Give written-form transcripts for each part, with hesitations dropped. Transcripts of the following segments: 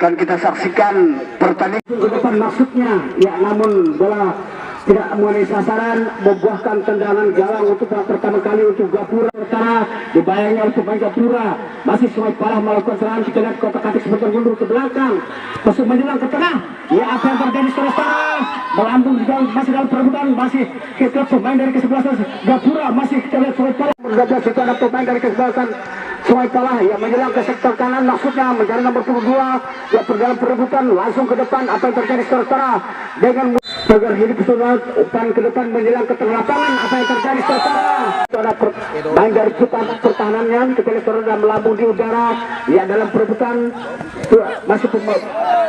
akan kita saksikan pertandingan ke depan maksudnya, ya namun bola tidak mengenai sasaran, membuahkan tendangan galang untuk pertama kali untuk Gapura. Pertama dibayangnya untuk main Gapura, masih Sungai Palah melakukan serangan, kita lihat kotak-katik sebentar mundur ke belakang, masuk menjelang ke tengah. Ya apa yang terjadi saudara? Melambung juga masih dalam perebutan, masih kita pemain dari kesebelasan Gapura, masih kita lihat Sungai Palah 12 itu ada pemain dari kesebelasan Sungai Palah yang menjelang ke sektor kanan, maksudnya mencari nomor 22 ya dalam perebutan langsung ke depan. Apa yang terjadi saudara dengan pagar hidup saudara, umpan ke depan menjelang ke tengah lapangan. Apa yang terjadi saudara? Ada main dari pertahanannya, kita lihat saudara melambung di udara ya dalam perebutan, masih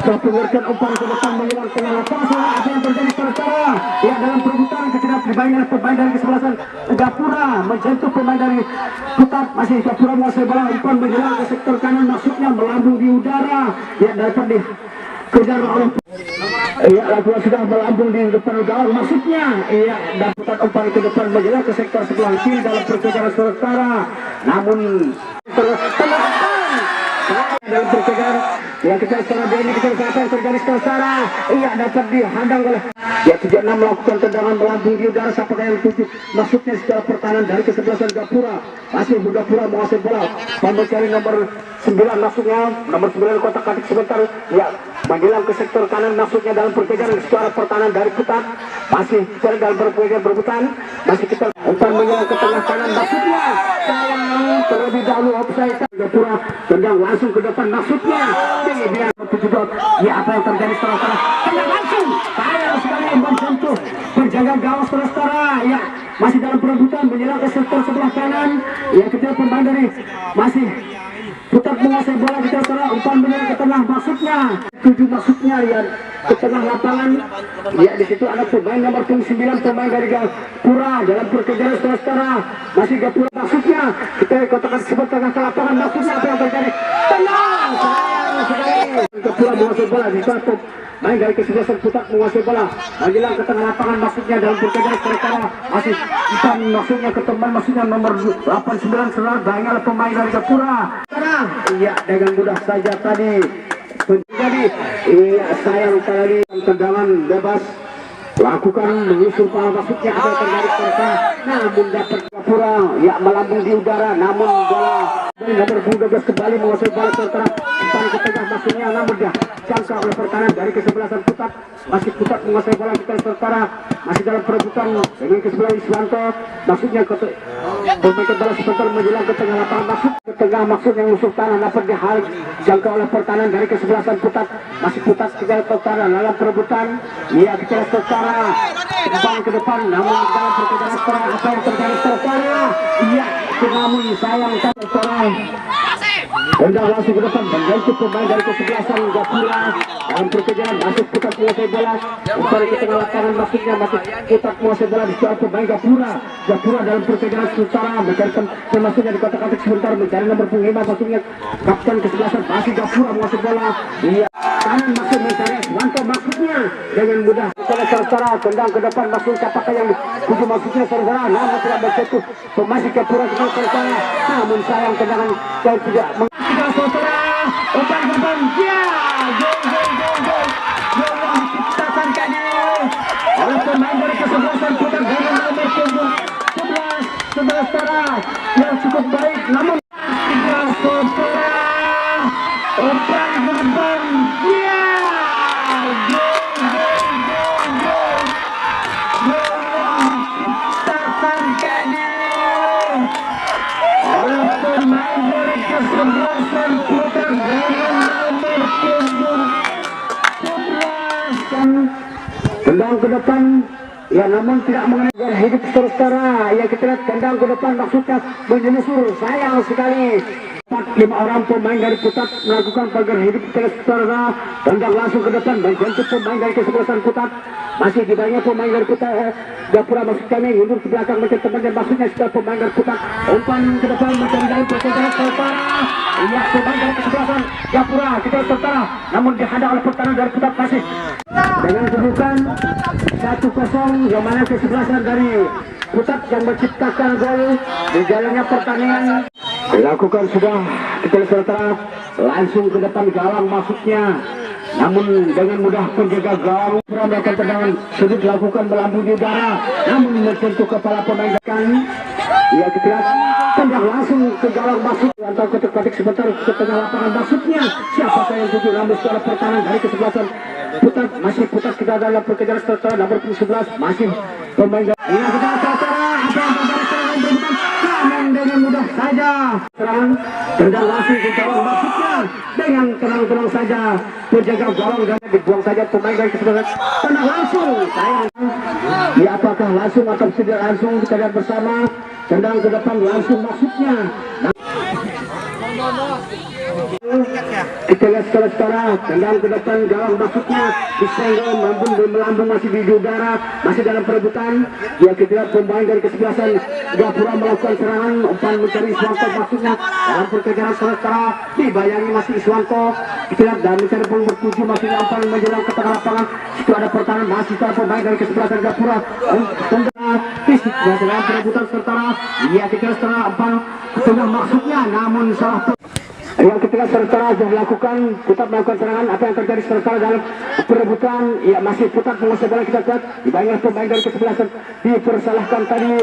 pengertian umpan ke depan menjelang tengah lapangan. Apa yang terjadi saudara? Ya dalam perebutan ketika dibayangkan pemain dari kesebelasan Gapura menjentuh pemain dari Kutat, masih Gapura menguasai bola, umpan menjelang ke sektor kanan, maksudnya melambung di udara ya dapat dikejar oleh ya Gapura sudah melambung di depan gawang, maksudnya iya dapat umpan ke depan menjelang ke sektor sebelah kiri dalam perkejaran saudara, namun dalam perkejaran yang kita setelah ini kita yang terjadi saudara iya dapat dihadang oleh ya 76 melakukan tendangan melambung di udara sampai yang 7, maksudnya secara pertahanan dari kesebelasan Gapura, masih Gapura menguasai bola, mencari nomor 9, maksudnya nomor 9 kotak-katik sebentar ya menjelang ke sektor kanan, maksudnya dalam perkejaran secara pertahanan dari Kutat, masih cari dalam perkejaran berebutan, masih kita umpan menjelang ke tengah kanan, maksudnya sayang terlebih dahulu offside. Gapura tendang langsung ke depan, maksudnya dia ya apa yang terjadi saudara, tendang langsung sayang sekali menyentuh penjaga gawang saudara ya masih dalam perebutan menjelang ke sektor sebelah kanan ya kita pemain dari masih Kutat menguasai bola kita saudara, umpan menjelang ke tengah, maksudnya 7, maksudnya ya ke tengah lapangan ya di situ ada pemain nomor 9 pemain dari Gapura dalam perkejaran saudara, masih Gapura, maksudnya kita katakan sebut tengah ke lapangan, maksudnya apa yang terjadi, tenang sayang sekali Gapura menguasai bola di satu main dari kesebelasan Kutat menguasai bola menjelang ke tengah lapangan, maksudnya dalam perkejaran saudara, masih umpan maksudnya ke teman, maksudnya nomor 89 saudara banyak pemain dari Gapura. Iya dengan mudah saja tadi terjadi iya sayang sekali tendangan bebas lakukan menyusul pala, maksudnya ada terjadi perkara, namun dapat Gapura ya melambung di udara, namun bola nomor 12 kembali menguasai bola sementara umpan ke tengah, maksudnya namun dia jangka oleh pertahanan dari kesebelasan Kutat, masih Kutat menguasai bola kita sementara masih dalam perebutan dengan kesebelasan Iswanto, maksudnya pemain bola sebentar menjelang ke tengah lapangan, maksud ke tengah, maksudnya musuh tanah dapat dihalik jangka oleh pertahanan dari kesebelasan Kutat, masih Kutat kita sementara dalam perebutan ya kita sementara umpan ke depan, namun dalam perkejaran sekarang apa yang terjadi sekarang iya namun sayang sekarang tendang langsung ke depan menyentuh pemain dari kesebelasan Gapura dalam perkejaran, masuk Kutat menguasai bola umpan ke tengah lapangan, maksudnya masih Kutat menguasai bola di sebelah pemain Gapura dalam perkejaran sementara mencarikan maksudnya di kotak-katik sebentar mencari nomor 5, maksudnya kapten kesebelasan masih Gapura menguasai bola iya kanan, maksud mencari Wanto, maksudnya dengan mudah saudara tendang ke depan, maksudnya apakah yang tujuh, maksudnya saudara namun tidak bersentuh pemain Gapura saudara, namun sayang tendangan yang tidak saudara umpan ke depan ya gol yang diciptakan tadi oleh pemain dari kesebelasan Kutat dengan nomor 11 saudara yang cukup baik, namun saudara umpan ke depan ya diciptakan tadi oleh pemain dari kesebelasan Kutat dengan nomor 11 tendang ke depan ya namun tidak mengenai hidup saudara ya kita lihat tendang ke depan, maksudnya menyelusur sayang sekali 5 orang pemain dari Kutat melakukan pagar hidup saudara, tendang langsung ke depan menyentuh pemain dari kesebelasan Kutat, masih di banyak pemain dari Kutat Gapura, maksud kami mundur ke belakang mencari teman dan maksudnya setelah pemain dari Kutat umpan ke depan mencari dalam perkejaran saudara iya pemain dari kesebelasan Gapura kita saudara, namun dihadang oleh pertahanan dari Kutat masih dengan kedudukan 1-0 yang mana kesebelasan dari Kutat yang menciptakan gol di jalannya pertandingan dilakukan sudah kita saudara langsung ke depan gawang masuknya, namun dengan mudah penjaga gawang melakukan tendangan sudut dilakukan melambung di udara, namun menyentuh kepala pemain kami. Ya kita tendang langsung ke gawang masuk atau ketuk-ketuk sebentar ke tengah lapangan masuknya. Siapakah yang tuju namun secara pertahanan dari kesebelasan putar masih putar kita dalam perkejaran setelah nomor 11 masih pemain. Ya kita secara apa yang terjadi serangan berbutan namun dengan mudah saja serangan tendang langsung ke gawang masuknya dengan tenang-tenang saja penjaga gawang dan dibuang saja pemain dari kesebelasan tendang langsung sayang. Ya apakah langsung atau tidak langsung kita lihat bersama. Tendang ke depan langsung masuknya. Kita lihat sekarang tendang ke depan gawang masuknya disenggol melambung masih di udara masih dalam perebutan. Ya kita lihat pemain dari kesebelasan Gapura melakukan serangan umpan mencari Iswanto masuknya dalam perkejaran sementara dibayangi masih Iswanto. Kita lihat dan mencari nomor 7 masih umpan menjelang ke tengah lapangan. Itu ada pertahanan masih para pemain dari kesebelasan Gapura. Fisik dalam perebutan sementara. Ya kita lihat setelah umpan tengah maksudnya namun salah yang ketika sementara sudah dilakukan tetap melakukan serangan. Apa yang terjadi sementara dalam perebutan ya masih putar penguasai bola kita lihat dibayar pemain dari kesebelasan dipersalahkan tadi.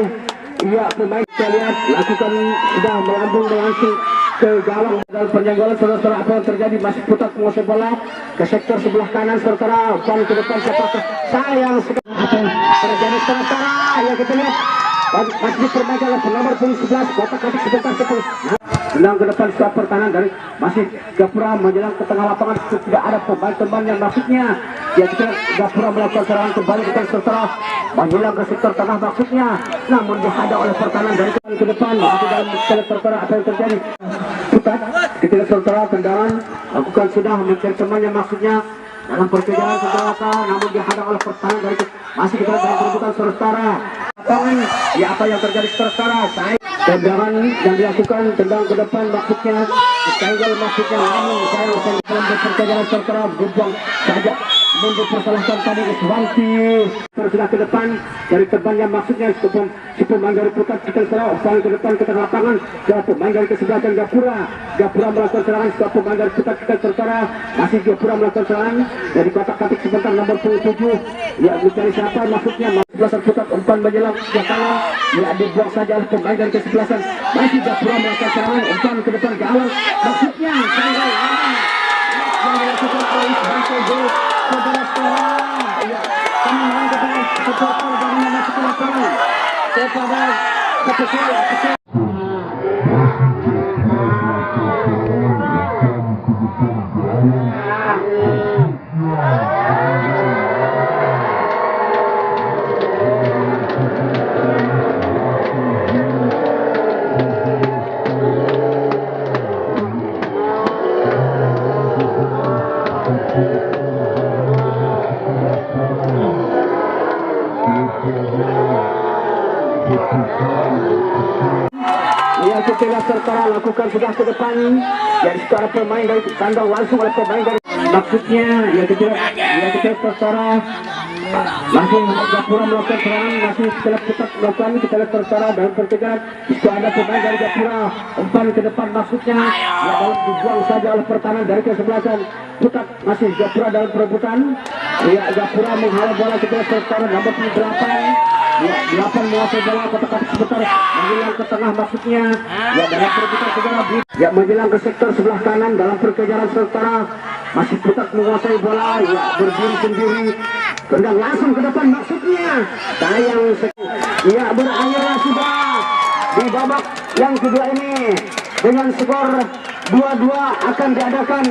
Ya pemain kita lihat lakukan sudah melambung langsung ke gawang dalam penjanggolan sementara. Apa yang terjadi masih putar penguasai bola ke sektor sebelah kanan sementara umpan ke depan siapakah sayang sekali apa yang terjadi sementara. Ya kita lihat masih permainan nomor 11 kotak-kotak sebentar sekali. Tendang ke depan setelah pertahanan dari masih Gapura menjelang ke tengah lapangan. Tidak ada pemain-pemain yang maksudnya. Ya kita Gapura melakukan serangan kembali ke setelah menjelang ke sektor tengah maksudnya. Namun dihadang oleh pertahanan dari ke depan. Masih dalam sementara apa yang terjadi? Putar kita sementara tendangan lakukan sudah mencari teman yang maksudnya dalam perkejaran senjata namun dihadang oleh pertahanan dari masih kita dalam perebutan sementara. Ya apa yang terjadi sementara? Tendangan yang dilakukan tendang ke depan maksudnya disenggol maksudnya namun saya dalam perkejaran sementara berbuang saja mundur persalahkan tadi Iswanti sudah ke depan dari teman yang maksudnya si pemain dari putar kita serang ke depan ke tengah lapangan ke pemain dari kesebelasan Gapura melakukan serangan setelah pemain dari putar kita sementara masih Gapura melakukan serangan dari kotak-katik sebentar nomor 7 ya mencari siapa maksudnya kesebelasan putar umpan menjelang ke kanan ya dibuang saja oleh pemain dari kesebelasan masih Gapura melakukan serangan umpan ke depan gawang maksudnya senggol yang dilakukan oleh Iswanto saudara sekarang ya kami mengatakan supporter dari masuk ke lapangan kepada keputusan ya kita lihat sementara lakukan sudah ke depan jadi secara pemain dari kandang langsung oleh pemain dari maksudnya ya kita sementara langsung Gapura melakukan serangan masih setelah putar melakukan kita lihat sementara dalam perkejaran itu ada pemain dari Gapura umpan ke depan maksudnya ya dalam dibuang saja oleh pertahanan dari kesebelasan putar masih Gapura dalam perebutan ya Gapura menghalau bola kita lihat sementara nomor 8 ya 8 menguasai bola kotak-kotak sebentar menjelang ke tengah maksudnya ya dalam perebutan segala ya menjelang ke sektor sebelah kanan dalam perkejaran sementara masih putar menguasai bola ya berdiri sendiri tendang langsung ke depan maksudnya sayang ya berakhirlah sudah di babak yang kedua ini dengan skor 2-2 akan diadakan.